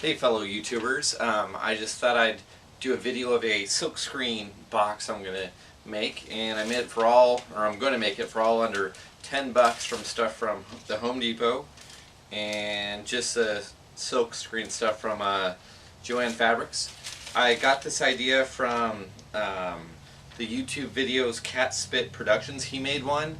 Hey fellow YouTubers, I just thought I'd do a video of a silkscreen box I'm going to make, and I made it for all, or I'm going to make it for all under $10 from stuff from the Home Depot, and just the silkscreen stuff from Joann Fabrics. I got this idea from the YouTube videos catspitproductions. He made one,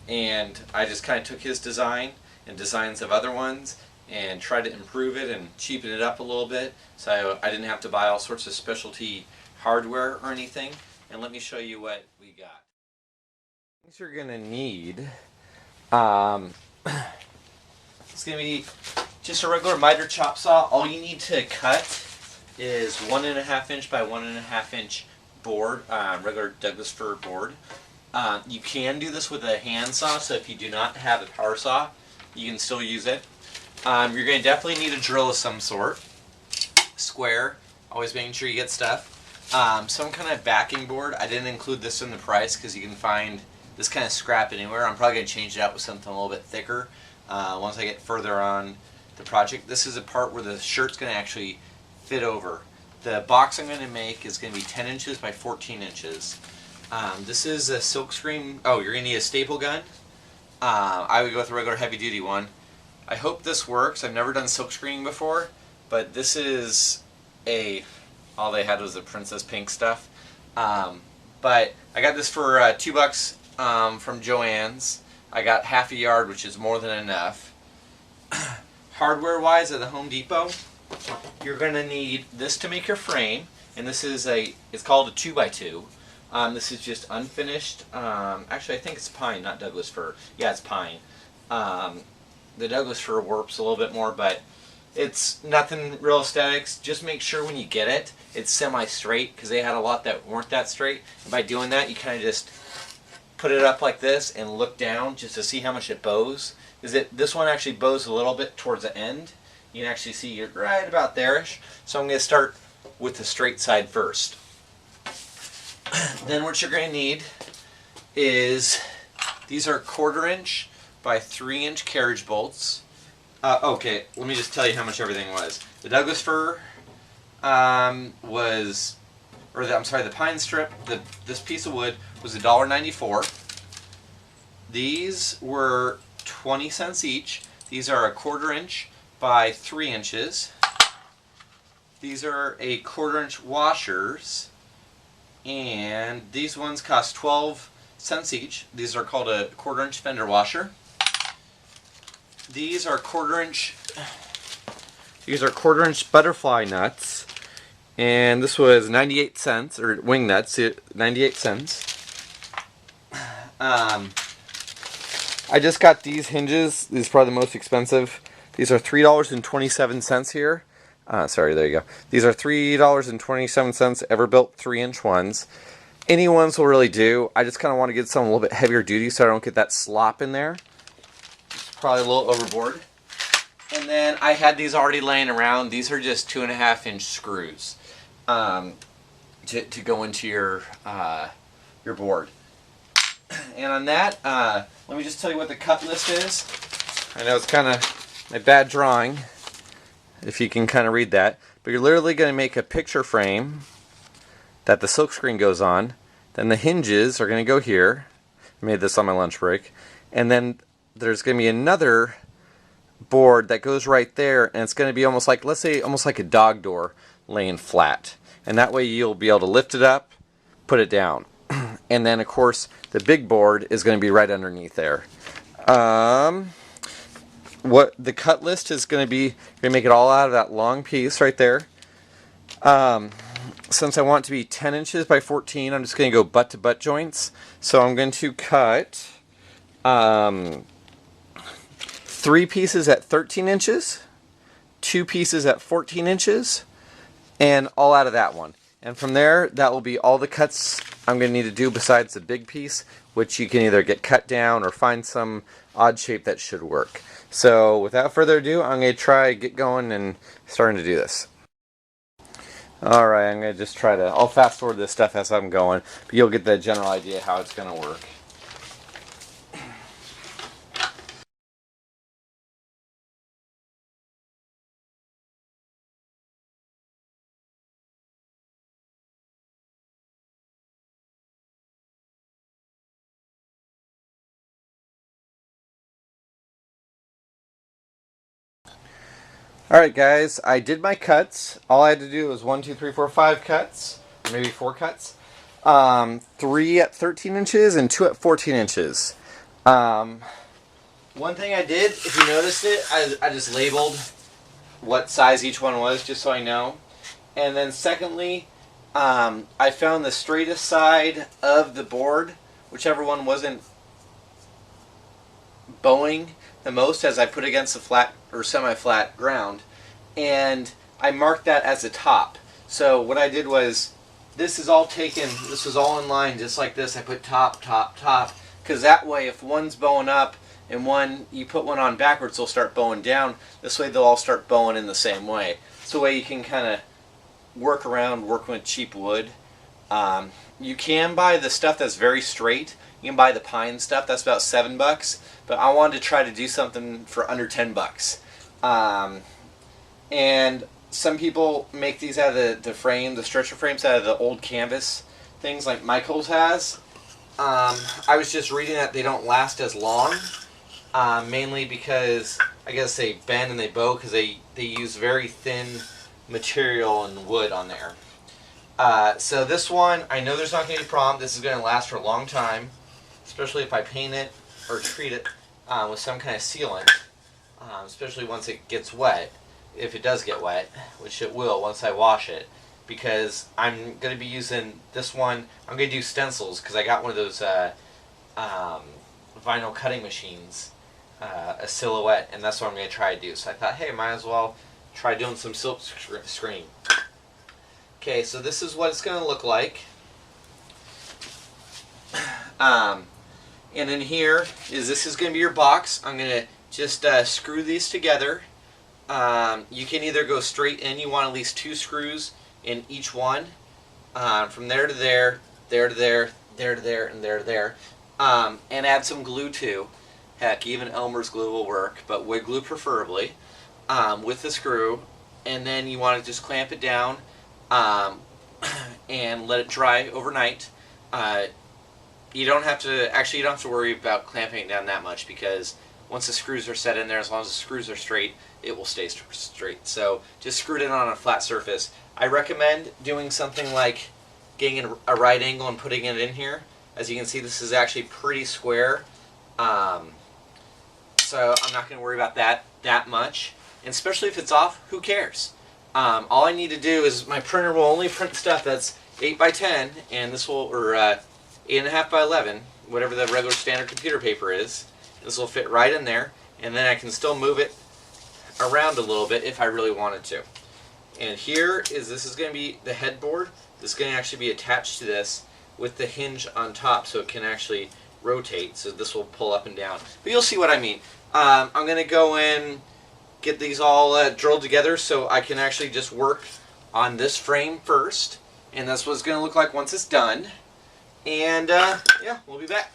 and I just kind of took his design and designs of other ones and try to improve it and cheapen it up a little bit, so I didn't have to buy all sorts of specialty hardware or anything. And let me show you what we got. Things you're gonna need, it's gonna be just a regular miter chop saw. All you need to cut is 1.5 inch by 1.5 inch board, regular Douglas fir board. You can do this with a hand saw, so if you do not have a power saw, you can still use it. You're going to definitely need a drill of some sort. Square, always making sure you get stuff. Some kind of backing board. I didn't include this in the price because you can find this kind of scrap anywhere. I'm probably going to change it out with something a little bit thicker once I get further on the project. This is a part where the shirt's going to actually fit over. The box I'm going to make is going to be 10 inches by 14 inches. This is a silkscreen. Oh, you're going to need a staple gun. I would go with a regular heavy duty one. I hope this works. I've never done silkscreening before, but this is all they had was the Princess Pink stuff. But I got this for $2 from Joann's. I got half a yard, which is more than enough. Hardware-wise, at the Home Depot, you're going to need this to make your frame, and this is it's called a 2x2. This is just unfinished. Actually, I think it's pine, not Douglas fir. Yeah, it's pine. The Douglas fir warps a little bit more, but it's nothing real aesthetics. Just make sure when you get it, it's semi-straight, because they had a lot that weren't that straight. And by doing that, you kind of just put it up like this and look down just to see how much it bows. This one actually bows a little bit towards the end. You can actually see it right about there-ish. So I'm going to start with the straight side first. Then what you're going to need is, these are 1/4 inch by 3 inch carriage bolts. Okay, let me just tell you how much everything was. The Douglas fir the pine strip, this piece of wood was $1.94. These were 20 cents each. These are 1/4 inch by 3 inches. These are 1/4 inch washers, and these ones cost 12 cents each. These are called a 1/4 inch fender washer. These are 1/4 inch butterfly nuts, and this was 98 cents, or wing nuts, 98 cents. I just got these hinges. These are probably the most expensive. These are $3.27 here. Sorry, there you go. These are $3.27 Everbuilt 3-inch ones. Any ones will really do. I just kind of want to get some a little bit heavier duty so I don't get that slop in there. Probably a little overboard. And then I had these already laying around. These are just 2.5 inch screws to go into your board. And on that, let me just tell you what the cut list is. I know it's kind of a bad drawing, if you can kind of read that, but you're literally going to make a picture frame that the silkscreen goes on. Then the hinges are going to go here. I made this on my lunch break. And then there's going to be another board that goes right there, and it's going to be almost like, let's say, almost like a dog door laying flat. And that way you'll be able to lift it up, put it down. And then, of course, the big board is going to be right underneath there. What the cut list is going to be, you're going to make it all out of that long piece right there. Since I want it to be 10 inches by 14, I'm just going to go butt to butt joints. So I'm going to cut 3 pieces at 13 inches, 2 pieces at 14 inches, and all out of that one. And from there, that will be all the cuts I'm going to need to do besides the big piece, which you can either get cut down or find some odd shape that should work. So without further ado, I'm going to get going and starting to do this. Alright, I'm going to just I'll fast forward this stuff as I'm going, but you'll get the general idea how it's going to work. Alright guys, I did my cuts. All I had to do was 1, 2, 3, 4, 5 cuts. Maybe 4 cuts. 3 at 13 inches and 2 at 14 inches. One thing I did, if you noticed it, I just labeled what size each one was just so I know. And then secondly, I found the straightest side of the board, whichever one wasn't bowing the most as I put against the flat or semi-flat ground, and I marked that as the top. So what I did was, this is all taken, this was all in line just like this. I put top, top, top, because that way if one's bowing up and one, you put one on backwards, they'll start bowing down. This way they'll all start bowing in the same way. It's a way you can kind of work around working with cheap wood. You can buy the stuff that's very straight. You can buy the pine stuff, that's about $7, but I wanted to try to do something for under $10. And some people make these out of the frame, the stretcher frames out of the old canvas things like Michael's has. I was just reading that they don't last as long, mainly because I guess they bend and they bow because they use very thin material and wood on there. So this one, I know there's not going to be a problem. This is going to last for a long time, especially if I paint it or treat it with some kind of sealant, especially once it gets wet, if it does get wet, which it will once I wash it, because I'm going to be using this one. I'm going to do stencils because I got one of those vinyl cutting machines, a silhouette, and that's what I'm going to try to do. So I thought, hey, might as well try doing some silk screen. Okay, so this is what it's going to look like. And in here this is going to be your box. I'm going to just screw these together. You can either go straight in. You want at least 2 screws in each one. From there to there, there to there, there to there, and there to there. And add some glue too. Heck, even Elmer's glue will work, but wood glue preferably, with the screw. And then you want to just clamp it down and let it dry overnight. You don't have to worry about clamping it down that much, because once the screws are set in there, as long as the screws are straight, it will stay straight. So just screw it in on a flat surface. I recommend doing something like getting a right angle and putting it in here. As you can see, this is actually pretty square, so I'm not going to worry about that much. And especially if it's off, who cares? All I need to do is, my printer will only print stuff that's 8 by 10, and this will, or 8.5 by 11, whatever the regular standard computer paper is. This will fit right in there, and then I can still move it around a little bit if I really wanted to. And this is going to be the headboard. This is going to actually be attached to this with the hinge on top, so it can actually rotate. So this will pull up and down. But you'll see what I mean. I'm going to go in, get these all drilled together so I can actually just work on this frame first. And that's what it's going to look like once it's done. And yeah, we'll be back.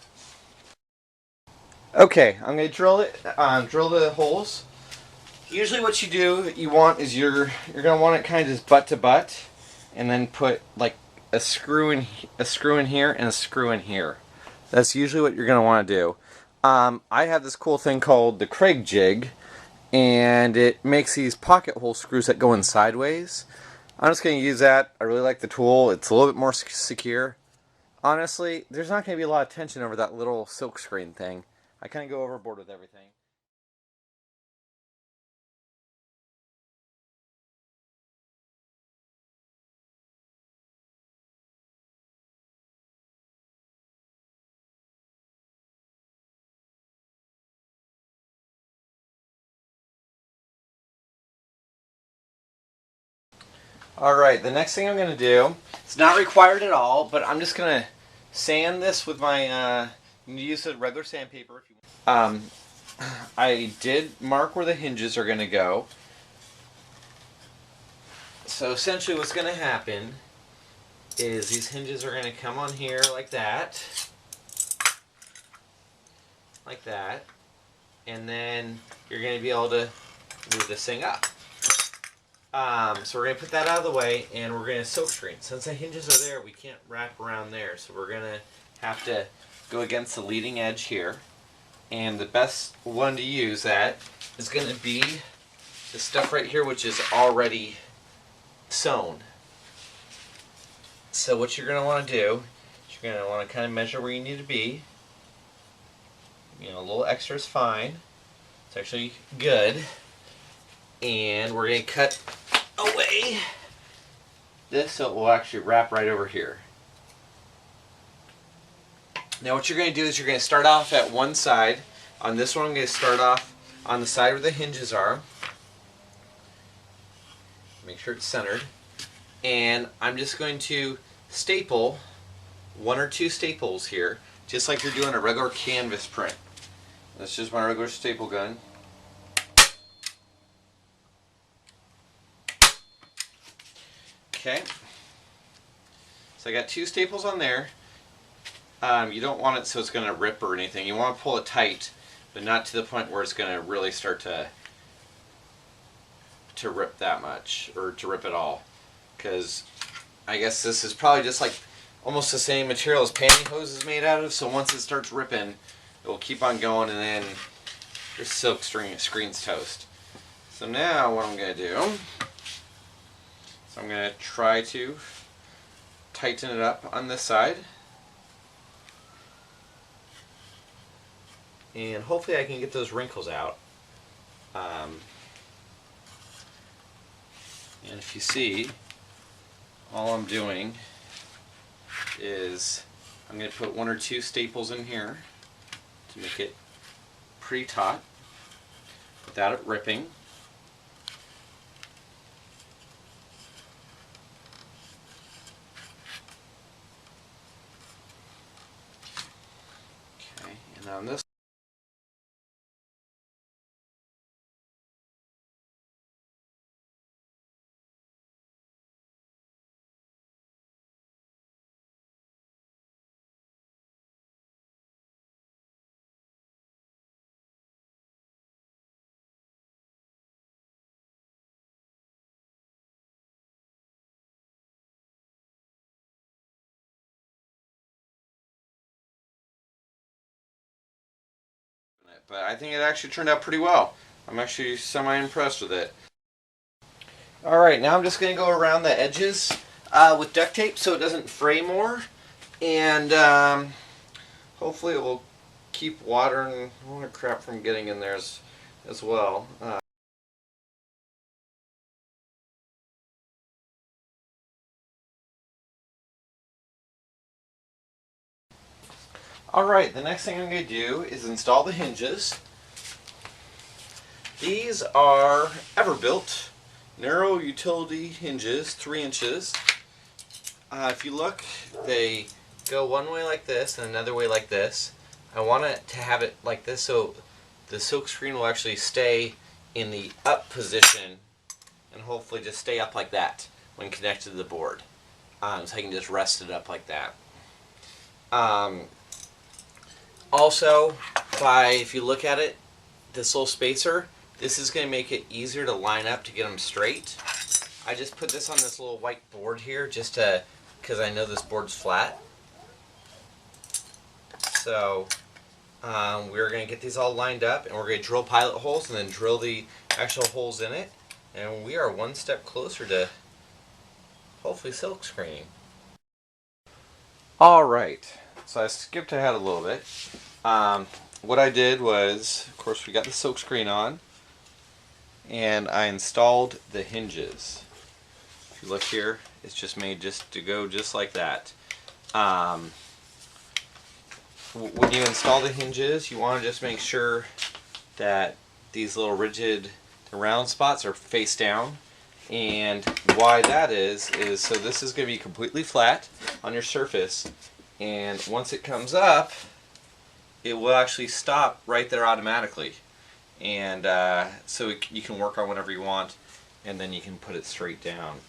Okay, I'm going to drill the holes. Usually what you do, you're going to want it kind of just butt to butt, and then put like a screw in here and a screw in here. That's usually what you're going to want to do. I have this cool thing called the Craig jig, and it makes these pocket hole screws that go in sideways. I'm just going to use that. I really like the tool. It's a little bit more secure. Honestly, there's not going to be a lot of tension over that little silk screen thing. I kind of go overboard with everything. Alright, the next thing I'm going to do, it's not required at all, but I'm just going to sand this with my, you use a regular sandpaper if you want. I did mark where the hinges are going to go. So essentially what's going to happen is these hinges are going to come on here like that. Like that. And then you're going to be able to move this thing up. So we're going to put that out of the way, and we're going to silk screen. Since the hinges are there, we can't wrap around there, so we're going to have to go against the leading edge here. And the best one to use that is going to be the stuff right here, which is already sewn. So what you're going to want to do is you're going to want to kind of measure where you need to be. You know, a little extra is fine. It's actually good. And we're going to cut away this so it will actually wrap right over here. Now what you're going to do is you're going to start off at one side. On this one I'm going to start off on the side where the hinges are. Make sure it's centered. And I'm just going to staple 1 or 2 staples here, just like you're doing a regular canvas print. That's just my regular staple gun. Okay. So I got 2 staples on there. You don't want it so it's going to rip or anything. You want to pull it tight, but not to the point where it's going to really start to rip that much, or to rip at all. Because I guess this is probably just like almost the same material as pantyhose is made out of, so once it starts ripping, it will keep on going, and then your silk screen's toast. So now what I'm going to do, so I'm going to try to tighten it up on this side. And hopefully I can get those wrinkles out. And if you see, all I'm doing is I'm going to put 1 or 2 staples in here to make it pretty taut without it ripping. Okay, and on this but I think it actually turned out pretty well. I'm actually semi-impressed with it. Alright, now I'm just going to go around the edges with duct tape so it doesn't fray more. And hopefully it will keep water and all the crap from getting in there as well. Alright, the next thing I'm going to do is install the hinges. These are Everbuilt narrow utility hinges, 3 inches. If you look, they go one way like this and another way like this. I want it to have it like this so the silk screen will actually stay in the up position and hopefully just stay up like that when connected to the board. So I can just rest it up like that. Also, if you look at it, this little spacer, this is going to make it easier to line up to get them straight. I just put this on this little white board here just because I know this board's flat. So we're going to get these all lined up, and we're going to drill pilot holes and then drill the actual holes in it. And we are one step closer to hopefully silk screening. Alright, so I skipped ahead a little bit. What I did was, of course, we got the silk screen on, and I installed the hinges. If you look here, it's just made just to go just like that. When you install the hinges, you want to just make sure that these little rigid round spots are face down. And why that is so this is going to be completely flat on your surface, and once it comes up, it will actually stop right there automatically. And so you can work on whatever you want, and then you can put it straight down.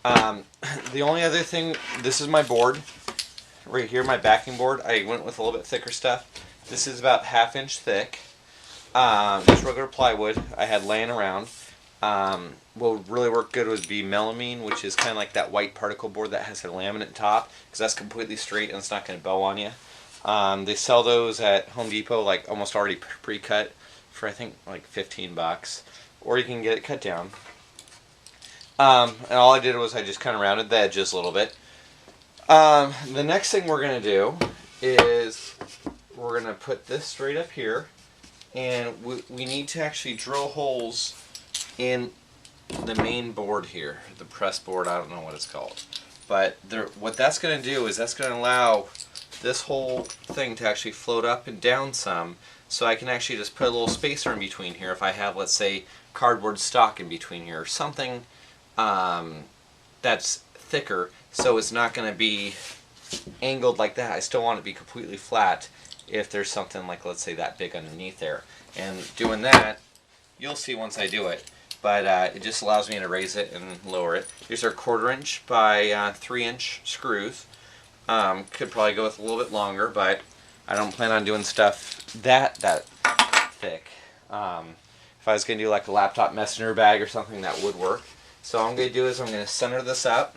The only other thing, this is my board right here, my backing board. I went with a little bit thicker stuff. This is about 1/2 inch thick. Just regular plywood I had laying around. What would really work good would be melamine, which is kind of like that white particle board that has a laminate top, because that's completely straight and it's not going to bow on you. They sell those at Home Depot, like almost already pre-cut, for I think like $15. or you can get it cut down. And all I did was I just kind of rounded the edges a little bit. The next thing we're going to do is we're going to put this straight up here, and we need to actually drill holes in the main board here, the press board. I don't know what it's called, but what that's going to do is that's going to allow this whole thing to actually float up and down some, so I can actually just put a little spacer in between here if I have, let's say, cardboard stock in between here or something that's thicker, so it's not going to be angled like that. I still want it to be completely flat if there's something like, let's say, that big underneath there. And doing that, you'll see once I do it, but it just allows me to raise it and lower it. These are 1/4 inch by 3 inch screws. Could probably go with a little bit longer, but I don't plan on doing stuff that thick. If I was going to do like a laptop messenger bag or something, that would work. So all I'm going to do is I'm going to center this up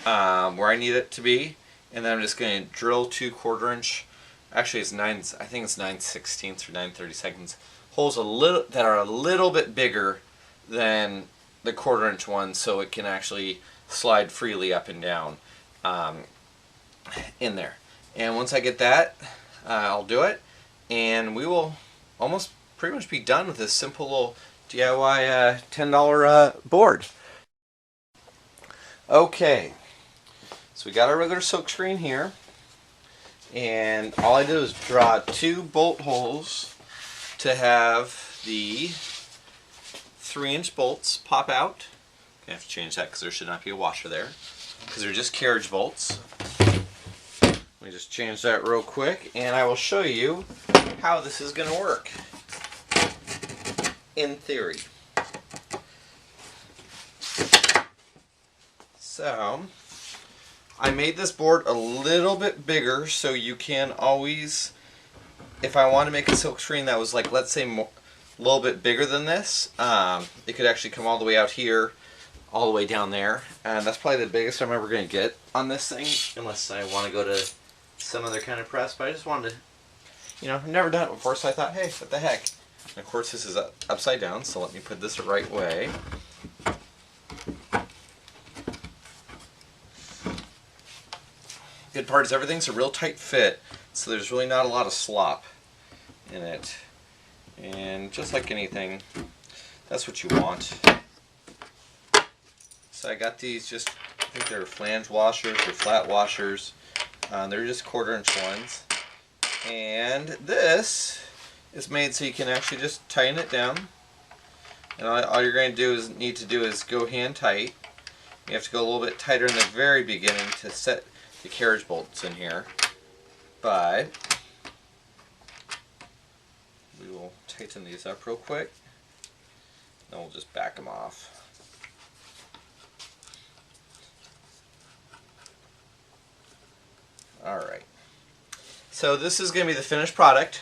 where I need it to be, and then I'm just going to drill 2 1/4 inch, actually it's 9, I think it's 9/16 or 9/32 holes that are a little bit bigger than the 1/4 inch one, so it can actually slide freely up and down in there. And once I get that, I'll do it, and we will almost pretty much be done with this simple little DIY $10 board. Okay, so we got our regular silk screen here, and all I did was draw 2 bolt holes to have the 3 inch bolts pop out. I have to change that because there should not be a washer there, because they're just carriage bolts. Let me just change that real quick, and I will show you how this is going to work in theory. So I made this board a little bit bigger so you can always, if I want to make a silk screen that was like, let's say, a little bit bigger than this, it could actually come all the way out here, all the way down there, and that's probably the biggest I'm ever going to get on this thing, unless I want to go to some other kind of press. But I just wanted to, I've never done it before, so I thought, hey, what the heck. And of course this is upside down, so let me put this the right way. Good part is everything's a real tight fit, so there's really not a lot of slop in it. And just like anything, that's what you want. So I got these I think they're flange washers or flat washers. They're just 1/4 inch ones. And this is made so you can actually just tighten it down. And all you're going to need to do is go hand tight. You have to go a little bit tighter in the very beginning to set the carriage bolts in here, but we will tighten these up real quick, then we'll just back them off. Alright, so this is going to be the finished product.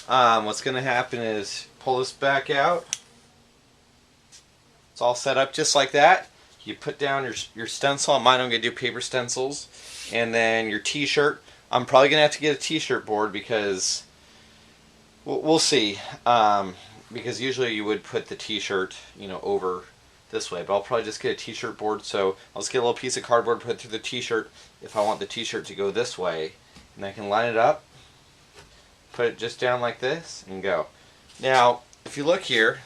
What's going to happen is pull this back out. It's all set up just like that. You put down your stencil. On mine, I'm going to do paper stencils. And then your t-shirt. I'm probably going to have to get a t-shirt board because we'll see. Because usually you would put the t-shirt, over this way. But I'll probably just get a t-shirt board. So I'll just get a little piece of cardboard, put it through the t-shirt if I want the t-shirt to go this way. And I can line it up, put it just down like this, and go. Now, if you look here,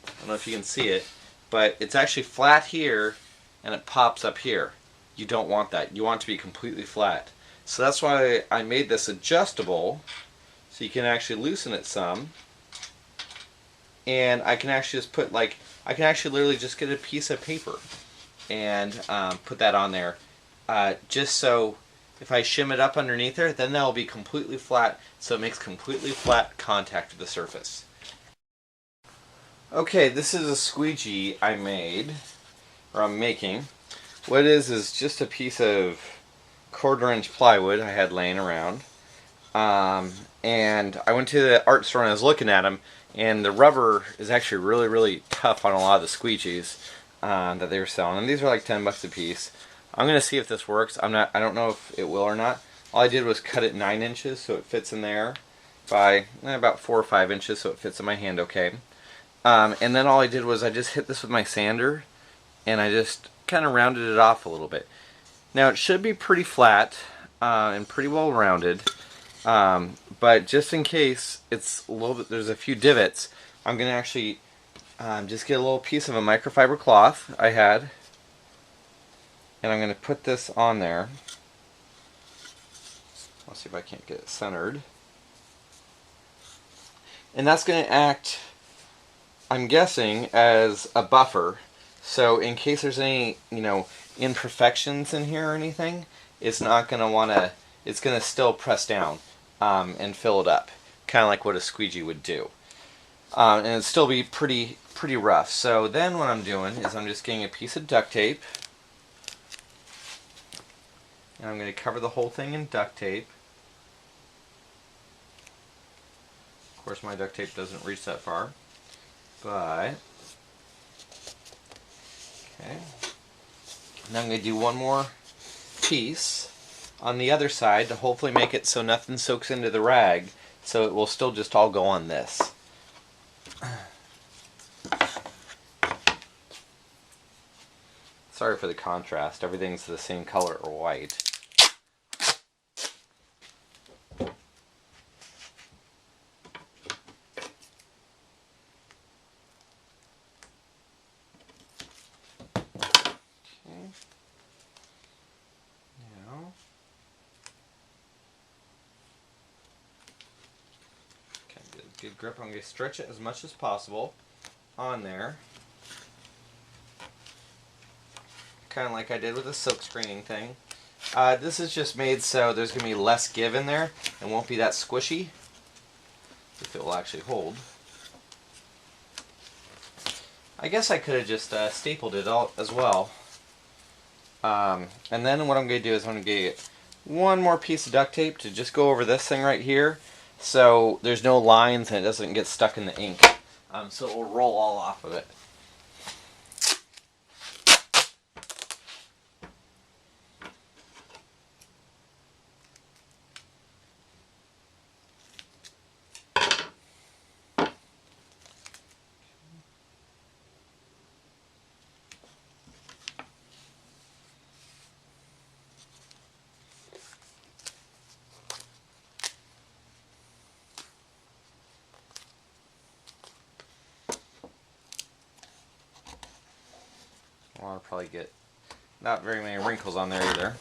I don't know if you can see it, but it's actually flat here and it pops up here. You don't want that. You want it to be completely flat. So that's why I made this adjustable, so you can actually loosen it some. And I can actually just put I can actually literally just get a piece of paper and put that on there. Just so if I shim it up underneath there, then that will be completely flat, so it makes completely flat contact with the surface. Okay, this is a squeegee I made, or I'm making. What it is just a piece of 1/4 inch plywood I had laying around. And I went to the art store and I was looking at them, and the rubber is actually really, really tough on a lot of the squeegees that they were selling. And these are like 10 bucks a piece. I'm going to see if this works. I don't know if it will or not. All I did was cut it 9 inches so it fits in there. by about 4 or 5 inches, so it fits in my hand okay. And then all I did was I just hit this with my sander, and I just kind of rounded it off a little bit. Now it should be pretty flat and pretty well rounded, but just in case it's a little bit, there's a few divots, I'm going to actually just get a little piece of a microfiber cloth I had, and I'm going to put this on there. I'll see if I can't get it centered. And that's going to act, I'm guessing, as a buffer. So in case there's any, imperfections in here or anything, it's not going to want to, it's going to still press down and fill it up, kind of like what a squeegee would do. And it'd still be pretty rough. So then what I'm doing is I'm just getting a piece of duct tape, and I'm going to cover the whole thing in duct tape. Of course, my duct tape doesn't reach that far, but okay. Now I'm going to do one more piece on the other side to hopefully make it so nothing soaks into the rag, so it will still just all go on this. Sorry for the contrast, everything's the same color or white. Good grip. I'm going to stretch it as much as possible on there, kind of like I did with the silk screening thing. This is just made so there's going to be less give in there and won't be that squishy, if it will actually hold. I guess I could have just stapled it out as well. And then what I'm going to do is I'm going to get one more piece of duct tape to just go over this thing right here, so there's no lines and it doesn't get stuck in the ink. So it will roll all off of it. I'll probably get not very many wrinkles on there either.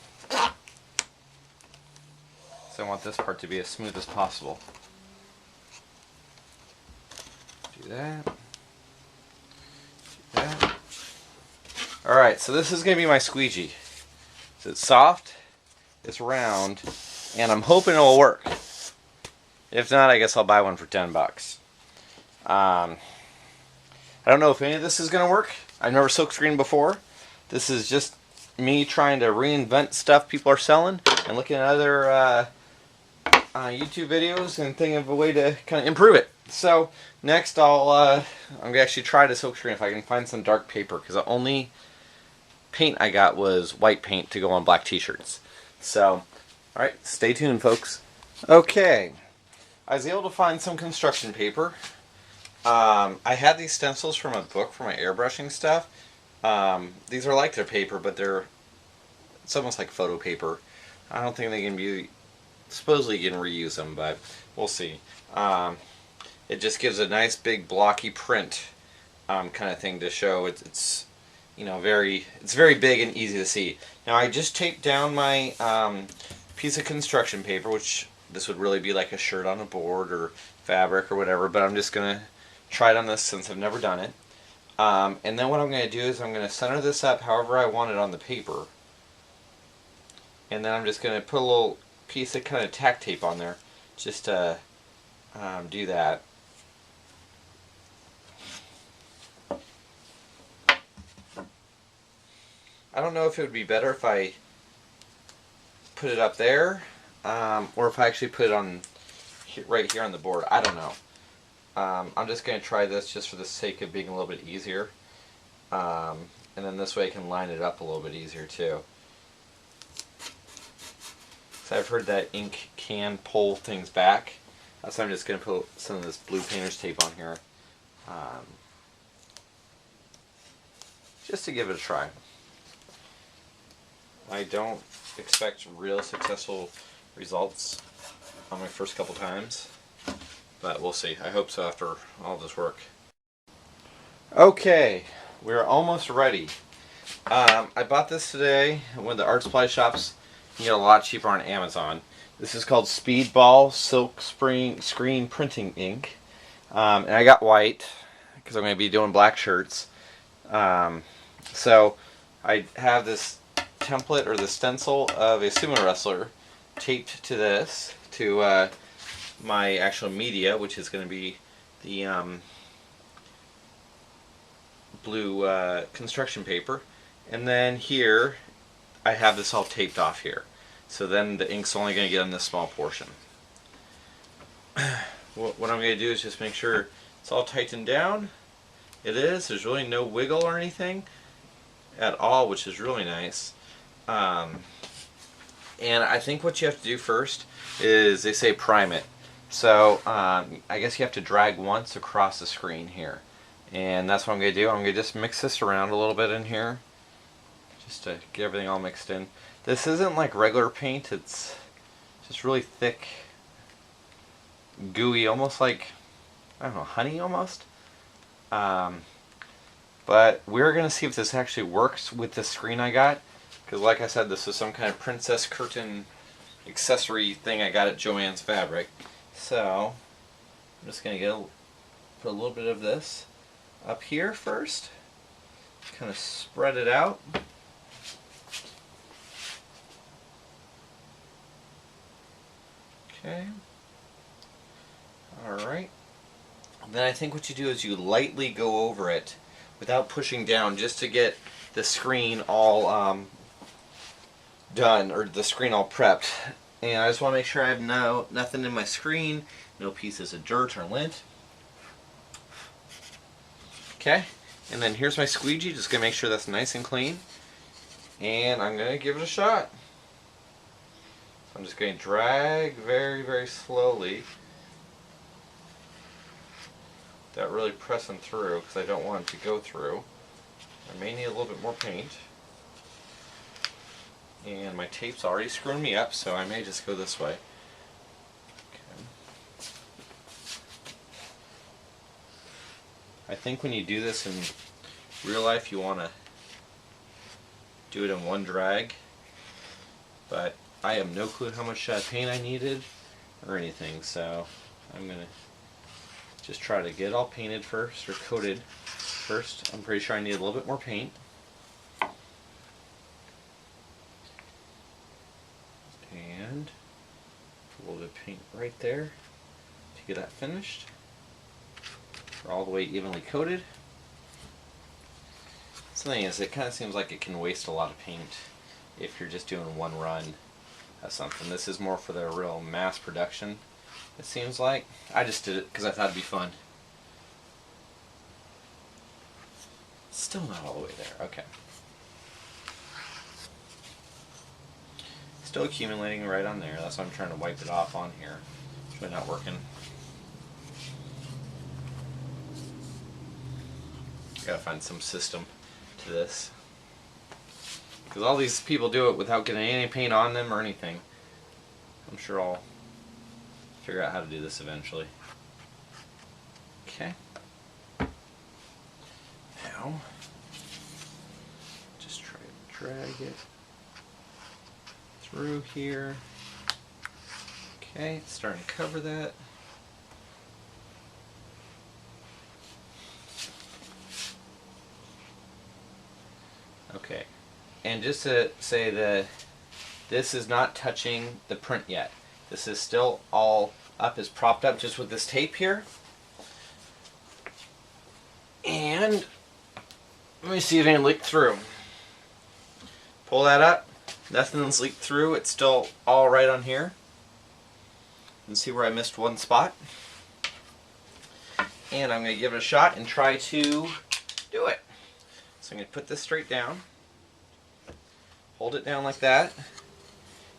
So I want this part to be as smooth as possible. Do that. Do that. Alright, so this is going to be my squeegee. So it's soft, it's round, and I'm hoping it will work. If not, I guess I'll buy one for 10 bucks. I don't know if any of this is going to work. I've never silkscreened before. This is just me trying to reinvent stuff people are selling and looking at other YouTube videos and thinking of a way to kind of improve it. So next I'm going to actually try to silkscreen if I can find some dark paper, because the only paint I got was white paint to go on black t-shirts. So, alright, stay tuned folks. Okay, I was able to find some construction paper. I had these stencils from a book for my airbrushing stuff. These are like their paper, but it's almost like photo paper. I don't think they can be, supposedly you can reuse them, but we'll see. It just gives a nice big blocky print kind of thing to show it's very big and easy to see. Now I just taped down my piece of construction paper, which this would really be like a shirt on a board or fabric or whatever, but I'm just going to try it on this since I've never done it. And then what I'm going to do is I'm going to center this up however I want it on the paper. And then I'm just going to put a little piece of kind of tack tape on there just to do that. I don't know if it would be better if I put it up there or if I actually put it on right here on the board. I don't know. I'm just going to try this just for the sake of being a little bit easier. And then this way I can line it up a little bit easier too. So I've heard that ink can pull things back. So I'm just going to put some of this blue painter's tape on here. Just to give it a try. I don't expect real successful results on my first couple times, but we'll see. I hope so after all this work. Okay, we're almost ready. I bought this today at one of the art supply shops. You can get a lot cheaper on Amazon. This is called Speedball Silk Screen Printing Ink. And I got white because I'm going to be doing black shirts. So I have this template or the stencil of a sumo wrestler taped to this, to my actual media, which is going to be the blue construction paper. And then here I have this all taped off here. So then the ink's only going to get on this small portion. What I'm going to do is just make sure it's all tightened down. It is. There's really no wiggle or anything at all, which is really nice. And I think what you have to do first is, they say prime it. So I guess you have to drag once across the screen here. And that's what I'm going to do. I'm going to just mix this around a little bit in here, just to get everything all mixed in. This isn't like regular paint, it's just really thick, gooey, almost like, I don't know, honey almost. But we're going to see if this actually works with the screen I got, because like I said, this is some kind of princess curtain accessory thing I got at Joann's Fabric. So I'm just going to put a little bit of this up here first, kind of spread it out. Okay. Alright. Then I think what you do is you lightly go over it without pushing down, just to get the screen all done, or the screen all prepped. And I just want to make sure I have nothing in my screen, no pieces of dirt or lint. Okay. And then here's my squeegee, just going to make sure that's nice and clean. And I'm going to give it a shot. I'm just going to drag very, very slowly, without really pressing through, because I don't want it to go through. I may need a little bit more paint. And my tape's already screwing me up, so I may just go this way. Okay. I think when you do this in real life, you want to do it in one drag, but I have no clue how much paint I needed or anything, so I'm going to just try to get it all painted first, or coated first. I'm pretty sure I need a little bit more paint. And a little bit of paint right there to get that finished. We're all the way evenly coated. The thing is, it kind of seems like it can waste a lot of paint if you're just doing one run of something. This is more for the real mass production, it seems like. I just did it because I thought it'd be fun. Still not all the way there. Okay. Still accumulating right on there. That's why I'm trying to wipe it off on here. It's really not working. Gotta find some system to this, because all these people do it without getting any paint on them or anything. I'm sure I'll figure out how to do this eventually. Okay. Now, just try to drag it through here. Okay, it's starting to cover that. Okay, and just to say that this is not touching the print yet. This is still all up, is propped up just with this tape here. And let me see if any leaked through. Pull that up. Nothing's leaked through. It's still all right on here. And see where I missed one spot. And I'm going to give it a shot and try to do it. So I'm going to put this straight down, hold it down like that,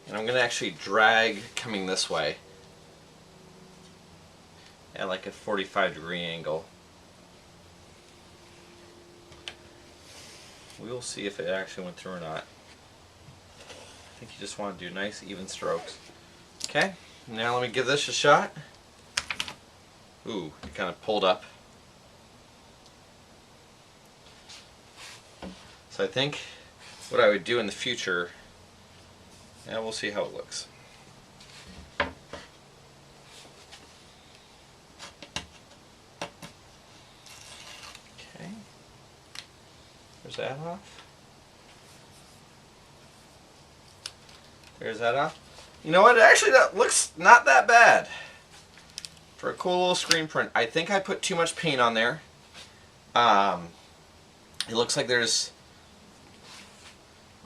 and I'm going to actually drag coming this way. at like a 45-degree angle. We will see if it actually went through or not. I think you just want to do nice even strokes. Okay, now let me give this a shot. Ooh, it kind of pulled up. So I think what I would do in the future, and we'll see how it looks. Okay, there's that off. There's that off. You know what? Actually, that looks not that bad for a cool little screen print. I think I put too much paint on there. It looks like there's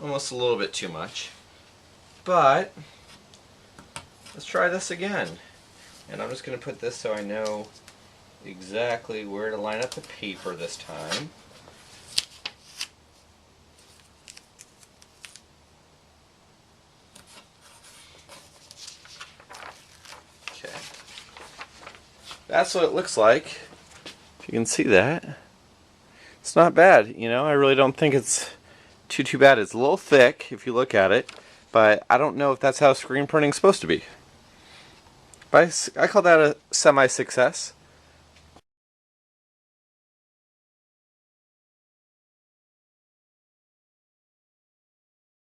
almost a little bit too much, but let's try this again. And I'm just going to put this so I know exactly where to line up the paper this time. Okay, that's what it looks like. If you can see that, it's not bad. You know, I really don't think it's too bad. It's a little thick if you look at it, but I don't know if that's how screen printing is supposed to be. But I call that a semi-success.